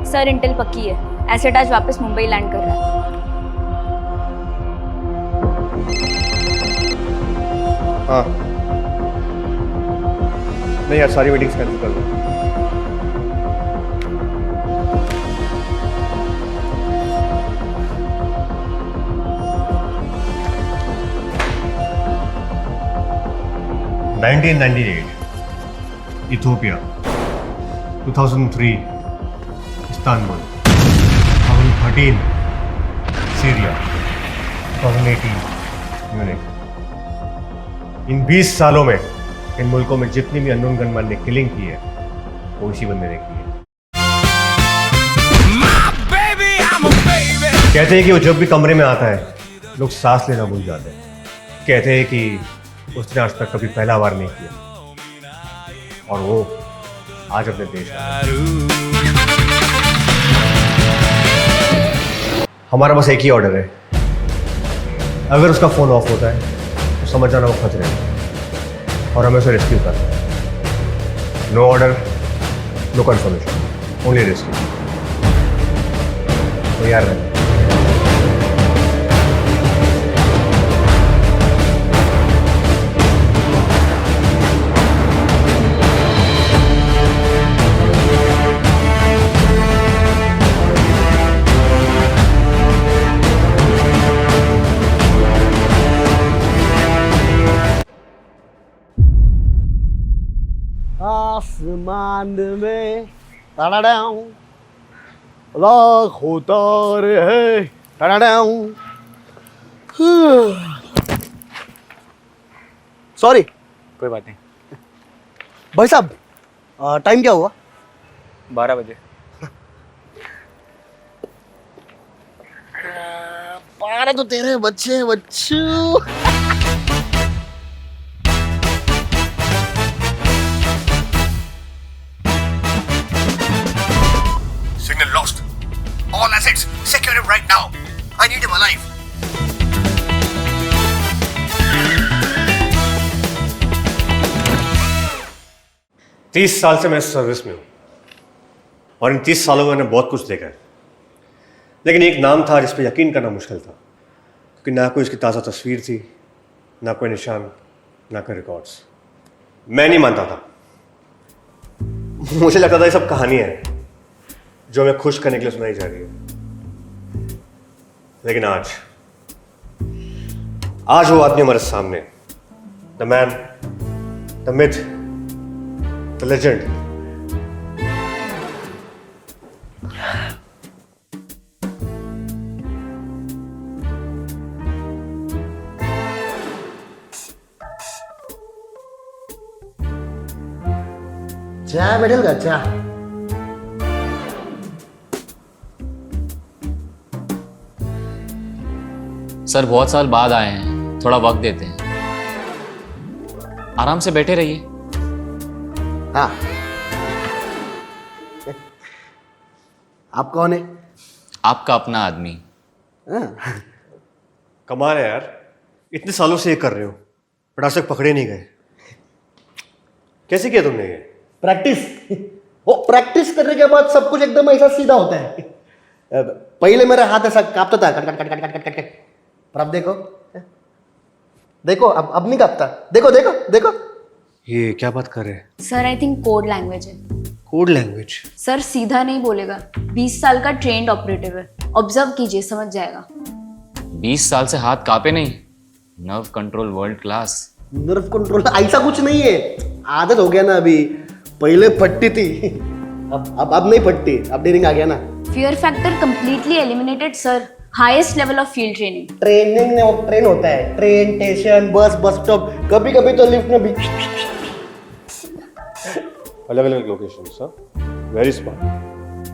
Sir Intel पक्की है, asset आज वापस मुंबई लैंड कर रहा है। हाँ नहीं यार, सारी मीटिंग्स कैंसिल कर दो। Ethiopia, 2003 Istanbul, 2013 Syria, 2018 Munich. इन 20 सालों में इन मुल्कों में जितनी भी अननोन गनमैन ने किलिंग की है वो इसी बंदे ने की है। कहते हैं कि वो जब भी कमरे में आता है लोग सांस लेना भूल जाते हैं। कहते हैं कि उसने आज तक कभी पहला वार नहीं किया और वो आज अपने देश में। हमारा बस एक ही ऑर्डर है, अगर उसका फोन ऑफ होता है तो समझ जाना वो खतरे में और हमें उसे रेस्क्यू करना है। No order, no confirmation, only rescue. तो यार रहना। आसमान में तड़ाऊं लाखों तारे हैं तड़ाऊं। सॉरी, कोई बात नहीं। भाई साहब टाइम क्या हुआ? 12 बजे। पारे तो तेरे बच्चे बच्चू। Signal lost. All assets, secure him right now. I need him alive. तीस साल से मैं सर्विस में हूं और इन 30 सालों में मैंने बहुत कुछ देखा है, लेकिन एक नाम था जिस पर यकीन करना मुश्किल था, क्योंकि ना कोई इसकी ताज़ा तस्वीर थी, ना कोई निशान, ना कोई रिकॉर्ड्स। मैं नहीं मानता था, मुझे लगता था ये सब कहानियां हैं जो हमें खुश करने के लिए सुनाई जा रही है। लेकिन आज वो आदमी हमारे सामने, the man, the myth, the legend. चाय भेटेल का? चाय सर बहुत साल बाद आए हैं, थोड़ा वक्त देते हैं। आराम से बैठे रहिए। हाँ। आप कौन है? आपका अपना आदमी। कमाल है यार, इतने सालों से ये कर रहे हो बट आज तक पकड़े नहीं गए। कैसे किया तुमने ये? प्रैक्टिस। वो प्रैक्टिस करने के बाद सब कुछ एकदम ऐसा सीधा होता है। पहले मेरा हाथ ऐसा कांपता था, cut cut cut cut cut cut cut. पर अब देखो, देखो अब नहीं कांपता। देखो देखो देखो। ये क्या बात कर रहे हैं? Sir I think code language है। Code language? सर सीधा नहीं बोलेगा, 20 साल का ट्रेंड ऑपरेटिव है। ऑब्जर्व कीजिए, समझ जाएगा। 20 साल से हाथ कांपे नहीं। Nerve control world class. Nerve control ऐसा कुछ नहीं है, आदत हो गया ना। अभी पहले फटती थी, अब नहीं फटती। अब डेयरिंग आ गया ना। Fear factor completely eliminated sir. Highest level of field training. Training में वो ट्रेन होता है, ट्रेन, स्टेशन, बस स्टॉप, कभी कभी तो लिफ्ट में भी। अलग अलग लोकेशन। Very smart.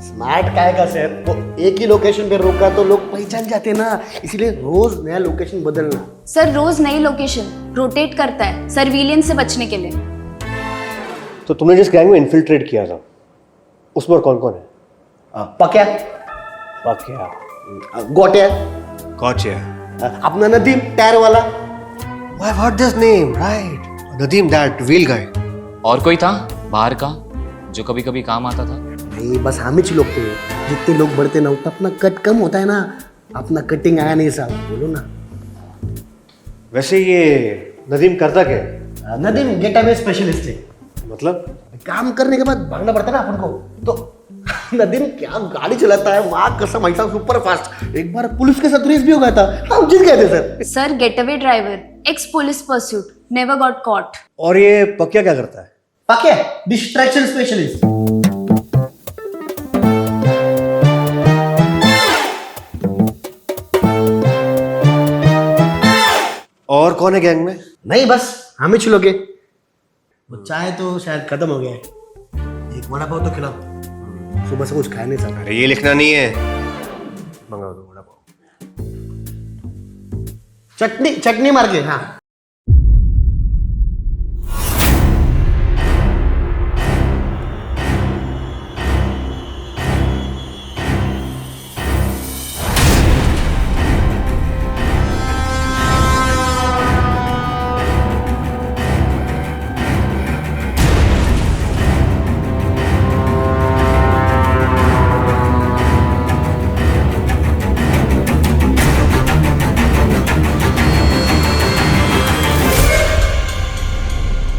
स्मार्ट काय का सर? वो एक ही लोकेशन पे रोका तो लोग पहचान जाते ना, इसलिए रोज नया लोकेशन बदलना। सर रोज नई लोकेशन रोटेट करता है सर्विलियंस से बचने के लिए। तो तुमने जिस गैंग में इन्फिल्ट्रेट किया था उसमें कौन कौन है? पक्या, वाकया, गोटिया, कौचिया, अपना नदीम टायर वाला। I've heard this name, right? Nadeem, that wheel guy. और कोई था बाहर का जो कभी कभी काम आता था? नहीं, बस हम ही लोग थे। जितने लोग बढ़ते ना उतना अपना कट कम होता है ना. अपना कटिंग आया नहीं साहब, बोलो ना. वैसे ये नदीम करता क्या है? नदीम गेट अवे स्पेशलिस्ट है. मतलब काम करने के बाद भागना पड़ता है ना अपन को, तो नदीम क्या गाड़ी चलाता है, माँ कसम ऐसा सुपर फास्ट. एक बार पुलिस के साथ रेस भी हो गया था, हम जीत गए थे sir. Sir getaway driver, x police pursuit, never got caught. और ये पक्या क्या करता है? पाके डिस्ट्रैक्शन स्पेशलिस्ट. और कौन है गैंग में? नहीं बस हम ही छिलोगे. वो चाय तो शायद खत्म हो गया है. एक वड़ा पाव तो खिलाओ, सुबह से कुछ खाया नहीं सर. अरे ये लिखना नहीं है, मंगाओ दो वड़ा पाव. चटनी चटनी मार के. हाँ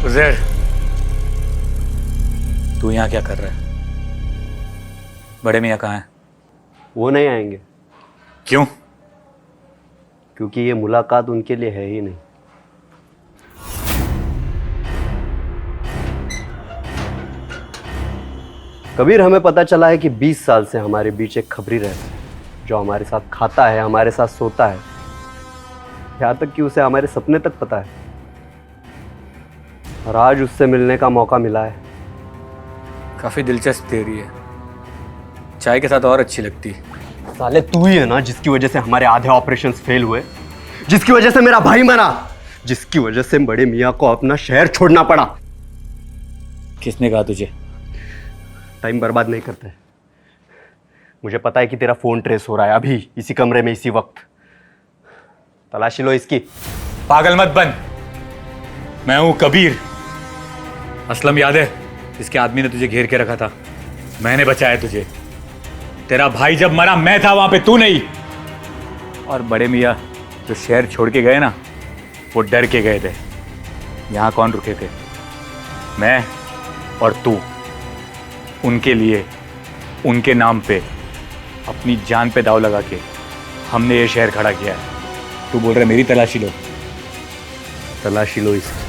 उज़ैर, तू यहाँ क्या कर रहा है? बड़े मियाँ कहाँ हैं? वो नहीं आएंगे क्यों? क्योंकि ये मुलाकात उनके लिए है ही नहीं. कबीर, हमें पता चला है कि 20 साल से हमारे बीच एक खबरी रहता है जो हमारे साथ खाता है, हमारे साथ सोता है, यहाँ तक कि उसे हमारे सपने तक पता है. और आज उससे मिलने का मौका मिला है. काफ़ी दिलचस्प थियरी है, चाय के साथ और अच्छी लगती है. साले तू ही है ना जिसकी वजह से हमारे आधे ऑपरेशंस फेल हुए, जिसकी वजह से मेरा भाई मरा, जिसकी वजह से बड़े मियाँ को अपना शहर छोड़ना पड़ा. किसने कहा तुझे? टाइम बर्बाद नहीं करते. मुझे पता है कि तेरा फोन ट्रेस हो रहा है अभी इसी कमरे में इसी वक्त. तलाशी लो इसकी. पागल मत बन. मैं हूं कबीर. असलम याद है जिसके आदमी ने तुझे घेर के रखा था? मैंने बचाया तुझे. तेरा भाई जब मरा मैं था वहां पे, तू नहीं. और बड़े मियाँ जो शहर छोड़ के गए ना, वो डर के गए थे. यहां कौन रुके थे? मैं और तू. उनके लिए, उनके नाम पे, अपनी जान पे दाव लगा के हमने ये शहर खड़ा किया है. तू बोल रहे मेरी तलाशी लो? तलाशी लो इसकी.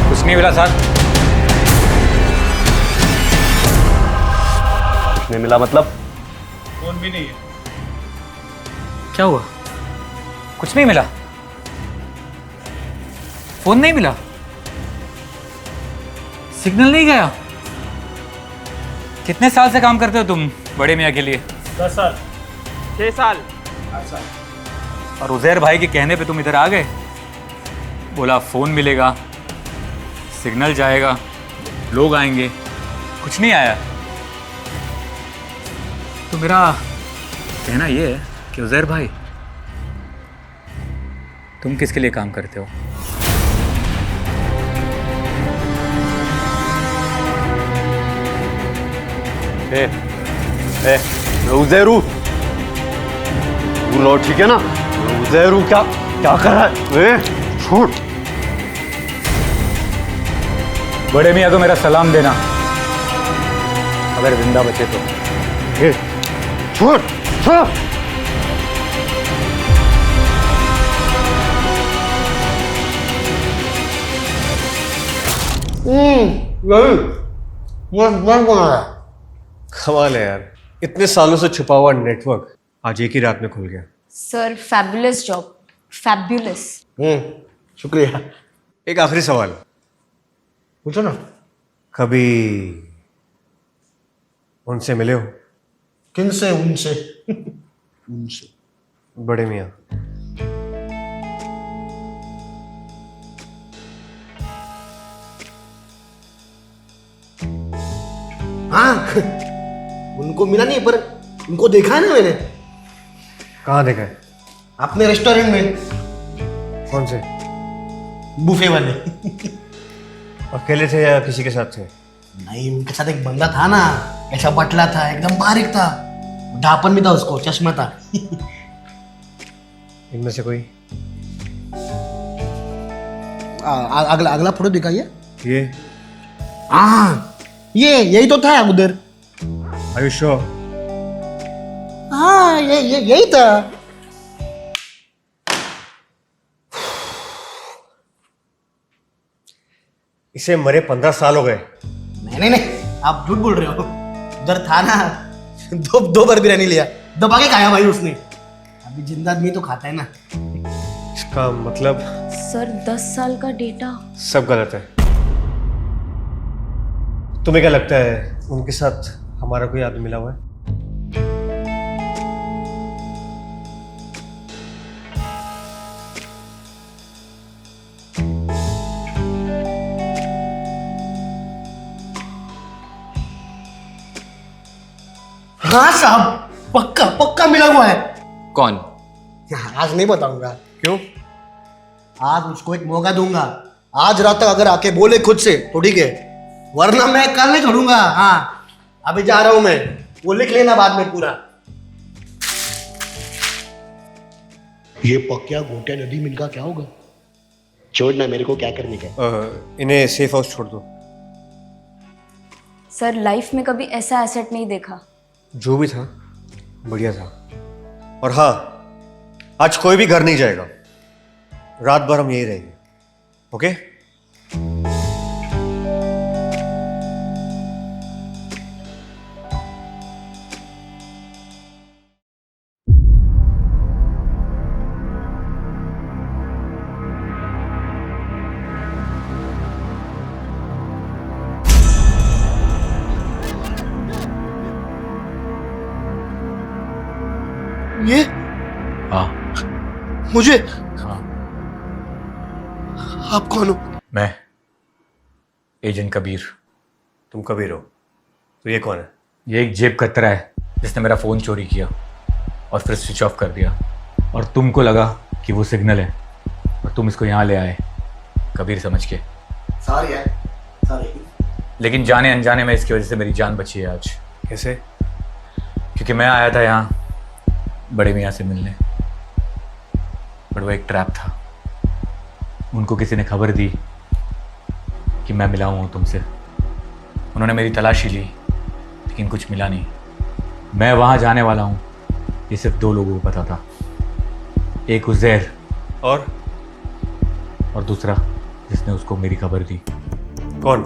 कुछ नहीं मिला सर. कुछ नहीं मिला मतलब? फोन भी नहीं है. क्या हुआ? कुछ नहीं मिला? फोन नहीं मिला? सिग्नल नहीं गया? कितने साल से काम करते हो तुम बड़े मियाँ के लिए? 10 साल 6 साल 8 साल. और उज़ैर भाई के कहने पे तुम इधर आ गए. बोला फोन मिलेगा, सिग्नल जाएगा, लोग आएंगे. कुछ नहीं आया. तो मेरा कहना ये है कि उज़ैर भाई, तुम किसके लिए काम करते हो? मैं उज़ैर हूं. तू लो ठीक है ना. मैं उज़ैर हूं. क्या क्या कर रहा है? छोड़. बड़े मियाँ को मेरा सलाम देना अगर जिंदा बचे तो. छोड़ छोड़. कमाल है यार, इतने सालों से छुपा हुआ नेटवर्क आज एक ही रात में खुल गया. Sir fabulous job, fabulous. शुक्रिया. एक आखिरी सवाल, पूछो ना. कभी उनसे मिले हो? किन से? उनसे. उनसे. बड़े मियाँ. हाँ उनको मिला नहीं पर उनको देखा है ना मैंने. कहाँ देखा है? अपने रेस्टोरेंट में कौन से? बुफे वाले। अकेले थे या किसी के साथ थे? नहीं, उनके साथ एक बंदा था ना, ऐसा पतला था, एकदम बारीक था, ढापन भी था उसको, चश्मा था। इनमें से कोई? अगला अगला फोटो दिखाइए। ये? हाँ, यही तो था उधर। Are you sure? हाँ, यही था। इसे मरे 15 साल हो गए। नहीं, आप झूठ बोल रहे हो। उधर था ना, दो बार बिरयानी लिया, दबा के खाया भाई उसने। अभी जिंदा आदमी तो खाता है ना। इसका मतलब सर 10 साल का डेटा। सब गलत है। तुम्हें क्या लगता है उनके साथ हमारा कोई आदमी मिला हुआ है? हाँ साहब, पक्का पक्का मिला हुआ है। कौन? आज नहीं बताऊंगा। क्यों? आज उसको एक मौका दूंगा। आज रात तक अगर आके बोले खुद से तो ठीक है, वरना मैं कल नहीं छोड़ूंगा। हाँ, अभी जा रहा हूं मैं, वो लिख लेना बाद में पूरा। ये पक्या गोटिया नदी मिल का क्या होगा? छोड़ना, मेरे को क्या करने का। इन्हें सेफ हाउस छोड़ दो। सर लाइफ में कभी ऐसा एसेट नहीं देखा। जो भी था बढ़िया था। और हाँ, आज कोई भी घर नहीं जाएगा, रात भर हम यही रहेंगे। ओके? ये हाँ मुझे, हाँ, आप कौन हो? मैं एजेंट कबीर। तुम कबीर हो? तो ये कौन है? ये एक जेब कतरा है जिसने मेरा फ़ोन चोरी किया और फिर स्विच ऑफ कर दिया, और तुमको लगा कि वो सिग्नल है और तुम इसको यहाँ ले आए कबीर समझ के। सॉरी यार, सॉरी। लेकिन जाने अनजाने में इसकी वजह से मेरी जान बची है आज। कैसे? क्योंकि मैं आया था यहाँ बड़े मियाँ से मिलने, पर वो एक ट्रैप था। उनको किसी ने खबर दी कि मैं मिला हूँ तुमसे। उन्होंने मेरी तलाशी ली लेकिन कुछ मिला नहीं। मैं वहाँ जाने वाला हूँ ये सिर्फ 2 लोगों को पता था, एक उज़ैर और दूसरा जिसने उसको मेरी खबर दी। कौन?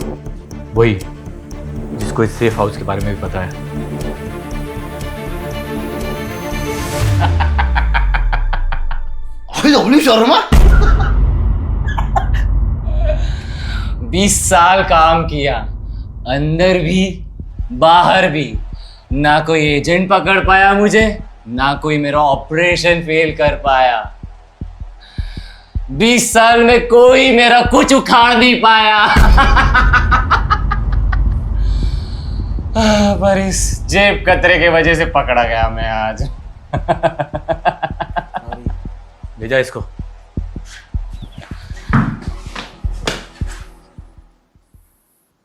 वही जिसको इस सेफ हाउस के बारे में भी पता है। लवली शर्मा। 20 साल काम किया, अंदर भी बाहर भी, ना कोई एजेंट पकड़ पाया मुझे, ना कोई मेरा ऑपरेशन फेल कर पाया। 20 साल में कोई मेरा कुछ उखाड़ नहीं पाया। पर इस जेब कतरे के वजह से पकड़ा गया मैं आज। ले जा इसको।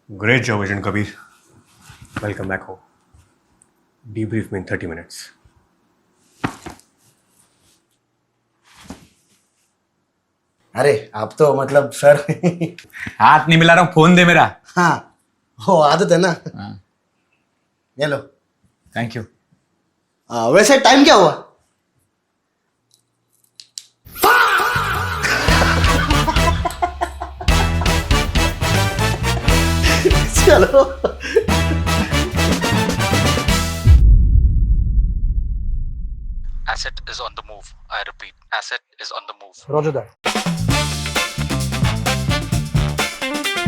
Great job agent Kabir. Welcome back home. Debrief में 30 मिनट्स। अरे आप तो मतलब सर। हाथ नहीं मिला रहा हूँ, फोन दे मेरा। हाँ, वो आदत है ना। हाँ, ये लो। Thank you. वैसे टाइम क्या हुआ? चलो। Asset is on the move. I repeat, asset is on the move. रोजो दैट।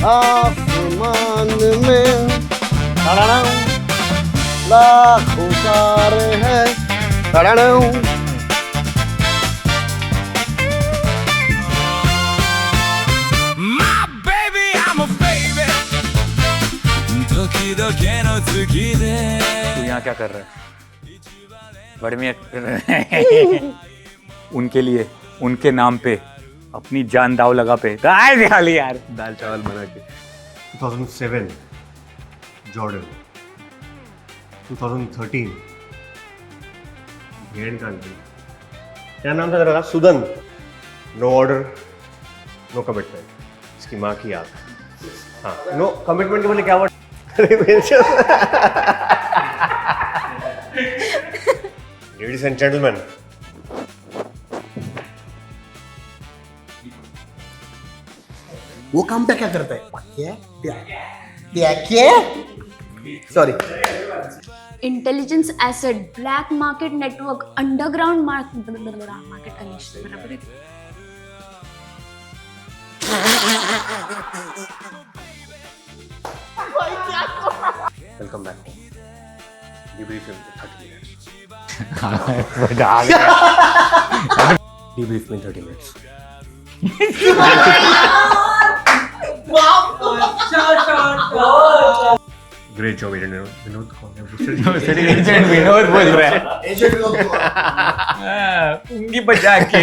आसमान में तड़ाड़ाऊ, लाखों तारे हैं तड़ाड़ाऊ। तू यहाँ क्या कर रहा है? बड़े मियाँ उनके लिए, उनके नाम पे अपनी जान दाव लगा पे तो आए निकाली यार दाल चावल बना के 2007 जॉर्डन 2013 भेड़ कांट्री क्या नाम था तेरा Sudhan no order no commitment इसकी माँ की याद हाँ नो कमिटमेंट के बोले क्या वर्ड लेडीज एंड जेंटलमैन वो काम क्या करता है sorry intelligence asset black market network underground market connection बराबर है welcome back debrief in 30 minutes debrief in 30 minutes great job agent Vinod कौन है एजेंट विनोद बोल रहा है एजेंट लोग उंगी बजा के